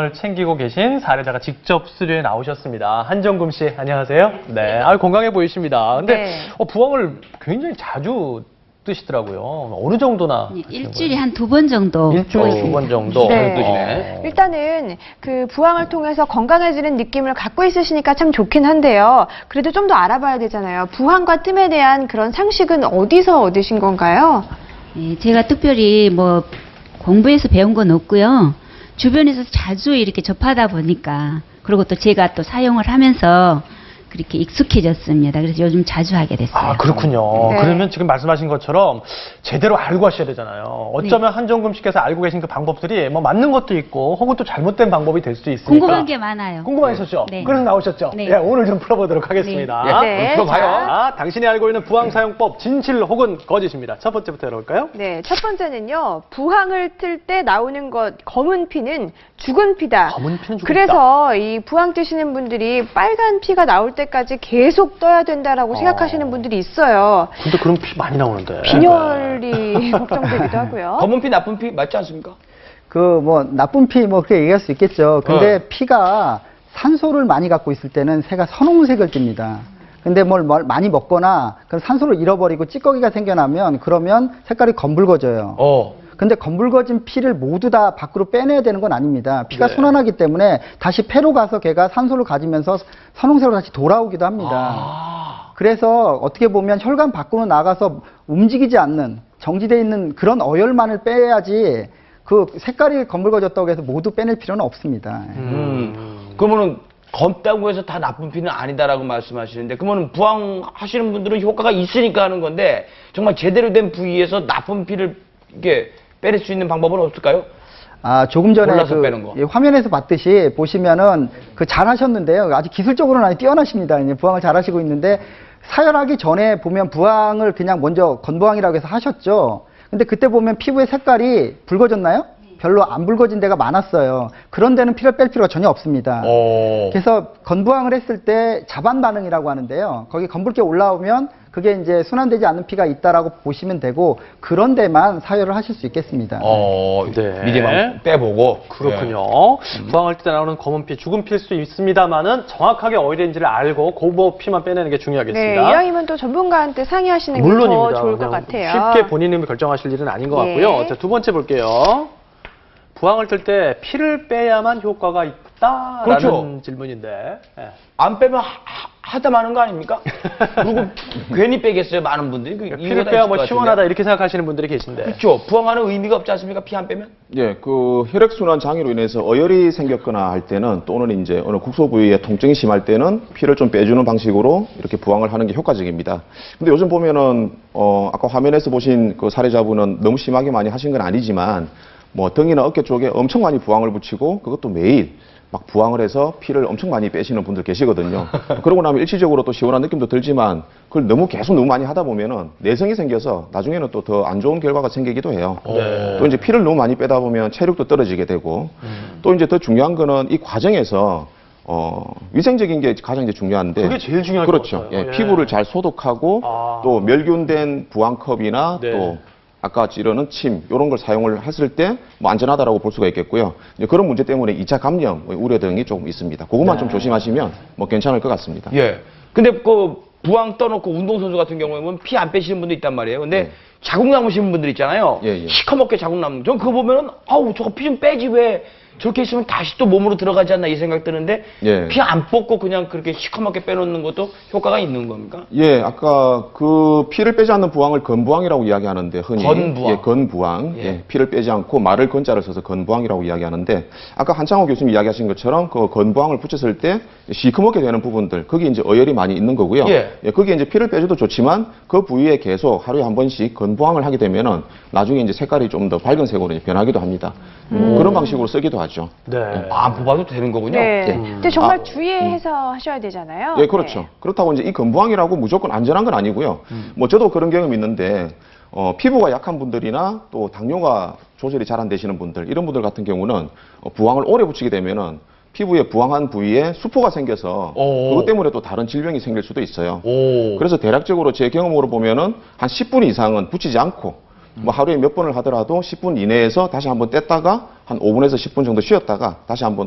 을 챙기고 계신 사례자가 직접 스튜디오에 나오셨습니다. 한정금 씨, 안녕하세요. 네, 건강해 보이십니다. 근데 부항을 굉장히 자주 뜨시더라고요. 어느 정도나? 일주일에 한 2번 정도. 일주일에 2번 정도. 네. 뜨시네. 일단은 그 부항을 통해서 건강해지는 느낌을 갖고 있으시니까 참 좋긴 한데요. 그래도 좀 더 알아봐야 되잖아요. 부항과 뜸에 대한 그런 상식은 어디서 얻으신 건가요? 예, 제가 특별히 뭐 공부해서 배운 건 없고요. 주변에서 자주 이렇게 접하다 보니까, 그리고 또 제가 또 사용을 하면서 그렇게 익숙해졌습니다. 그래서 요즘 자주 하게 됐어요. 아, 그렇군요. 네. 그러면 지금 말씀하신 것처럼 제대로 알고 하셔야 되잖아요. 어쩌면 한정금 씨께서 알고 계신 그 방법들이 뭐 맞는 것도 있고 혹은 또 잘못된 방법이 될 수도 있으니까. 궁금한 게 많아요. 궁금하셨죠? 네. 그래서 나오셨죠? 네. 네, 오늘 좀 풀어보도록 하겠습니다. 네. 풀어봐요. 자. 자, 당신이 알고 있는 부항 사용법 진실 혹은 거짓입니다. 첫 번째부터 열어볼까요? 네, 첫 번째는요. 부항을 틀 때 나오는 것, 검은 피는 죽은 피다. 검은 피는 죽은 그래서 이 부항 뜨시는 분들이 빨간 피가 나올 때까지 계속 떠야 된다라고 생각하시는 분들이 있어요. 근데 그럼 피 많이 나오는데. 빈혈이 걱정되기도 하고요. 검은 피, 나쁜 피 맞지 않습니까? 그 뭐 나쁜 피 뭐 그렇게 얘기할 수 있겠죠. 근데 피가 산소를 많이 갖고 있을 때는 새가 선홍색을 띱니다. 근데 뭘 많이 먹거나 그럼 산소를 잃어버리고 찌꺼기가 생겨나면 그러면 색깔이 검붉어져요. 근데 검붉어진 피를 모두 다 밖으로 빼내야 되는 건 아닙니다. 피가 네. 순환하기 때문에 다시 폐로 가서 걔가 산소를 가지면서 선홍색으로 다시 돌아오기도 합니다. 그래서 어떻게 보면 혈관 밖으로 나가서 움직이지 않는 정지되어 있는 그런 어혈만을 빼야지 그 색깔이 검붉어졌다고 해서 모두 빼낼 필요는 없습니다. 그러면은 검다고 해서 다 나쁜 피는 아니다라고 말씀하시는데, 그러면은 부항하시는 분들은 효과가 있으니까 하는 건데, 정말 제대로 된 부위에서 나쁜 피를 이게 빼낼 수 있는 방법은 없을까요? 아, 조금 전에 골라서 빼는 거. 화면에서 봤듯이 보시면은 그 잘하셨는데요. 아주 기술적으로는 아주 뛰어나십니다. 이제 부항을 잘하시고 있는데 사혈하기 전에 보면 부항을 그냥 먼저 건부항이라고 해서 하셨죠. 근데 그때 보면 피부의 색깔이 붉어졌나요? 별로 안 붉어진 데가 많았어요. 그런 데는 피를 뺄 필요가 전혀 없습니다. 그래서 건부항을 했을 때 자반 반응이라고 하는데요. 거기 검붉게 올라오면 그게 이제 순환되지 않는 피가 있다라고 보시면 되고 그런 데만 사혈을 하실 수 있겠습니다. 네. 미리 빼보고. 그렇군요. 부항할 때 나오는 검은 피, 죽은 피일 수 있습니다만은 정확하게 어디인지를 알고 그 피만 빼내는 게 네, 중요하겠습니다. 이왕이면 또 전문가한테 상의하시는 게 더 물론입니다. 좋을 것 그냥 같아요. 쉽게 본인이 결정하실 일은 아닌 것 예. 같고요. 자, 두 번째 볼게요. 부항을 틀 때 피를 빼야만 효과가 있다라는 그렇죠. 질문인데. 예. 안 빼면 하다 마는 거 아닙니까? 그리고 괜히 빼겠어요, 많은 분들이. 피를 빼야 뭐 시원하다 이렇게 생각하시는 분들이 계신데. 그렇죠. 부항하는 의미가 없지 않습니까? 피 안 빼면? 예, 그 혈액순환 장애로 인해서 어혈이 생겼거나 할 때는 또는 이제 어느 국소 부위에 통증이 심할 때는 피를 좀 빼주는 방식으로 이렇게 부항을 하는 게 효과적입니다. 근데 요즘 보면은 아까 화면에서 보신 그 사례자분은 너무 심하게 많이 하신 건 아니지만 뭐 등이나 어깨 쪽에 엄청 많이 부항을 붙이고 그것도 매일 막 부항을 해서 피를 엄청 많이 빼시는 분들 계시거든요. 그러고 나면 일시적으로 또 시원한 느낌도 들지만 그걸 계속 너무 많이 하다 보면은 내성이 생겨서 나중에는 또 더 안 좋은 결과가 생기기도 해요. 또 이제 피를 너무 많이 빼다 보면 체력도 떨어지게 되고 또 이제 더 중요한 거는 이 과정에서 위생적인 게 가장 이제 중요한데 그게 제일 중요할 것 그렇죠. 같아요. 예, 예. 피부를 잘 소독하고 또 멸균된 부항컵이나 네. 또 아까 이러는 침 이런 걸 사용을 했을 때 뭐 안전하다라고 볼 수가 있겠고요. 이제 그런 문제 때문에 2차 감염 우려 등이 조금 있습니다. 그것만 좀 조심하시면 뭐 괜찮을 것 같습니다. 예. 근데 그 부항 떠놓고 운동선수 같은 경우에는 피 안 빼시는 분도 있단 말이에요. 근데 자국 남으시는 분들 있잖아요. 예. 시커멓게 자국 남는. 전 그거 보면은 아우 저거 피 좀 빼지 왜 저렇게 있으면 다시 또 몸으로 들어가지 않나 이 생각 드는데 예. 피 안 뽑고 그냥 그렇게 시커멓게 빼놓는 것도 효과가 있는 겁니까? 예, 아까 그 피를 빼지 않는 부항을 건부항이라고 이야기하는데 흔히 건부항. 예, 건부항. 예. 예, 피를 빼지 않고 말을 건자를 써서 건부항이라고 이야기하는데 아까 한창호 교수님 이야기하신 것처럼 그 건부항을 붙였을 때 시커멓게 되는 부분들 거기 이제 어혈이 많이 있는 거고요. 예. 거기에 이제 피를 빼줘도 좋지만 그 부위에 계속 하루에 한 번씩 건부항을 하게 되면은 나중에 이제 색깔이 좀 더 밝은 색으로 이제 변하기도 합니다. 그런 방식으로 쓰기도 하죠. 네. 안 뽑아도 되는 거군요. 네. 예. 근데 정말 주의해서 하셔야 되잖아요. 예, 그렇죠. 네. 그렇다고 이제 이 건부항이라고 무조건 안전한 건 아니고요. 뭐 저도 그런 경험이 있는데 피부가 약한 분들이나 또 당뇨가 조절이 잘 안 되시는 분들 이런 분들 같은 경우는 부항을 오래 붙이게 되면은 피부에 부항한 부위에 수포가 생겨서 그것 때문에 또 다른 질병이 생길 수도 있어요. 그래서 대략적으로 제 경험으로 보면은 한 10분 이상은 붙이지 않고 뭐 하루에 몇 번을 하더라도 10분 이내에서 다시 한번 뗐다가 한 5분에서 10분 정도 쉬었다가 다시 한번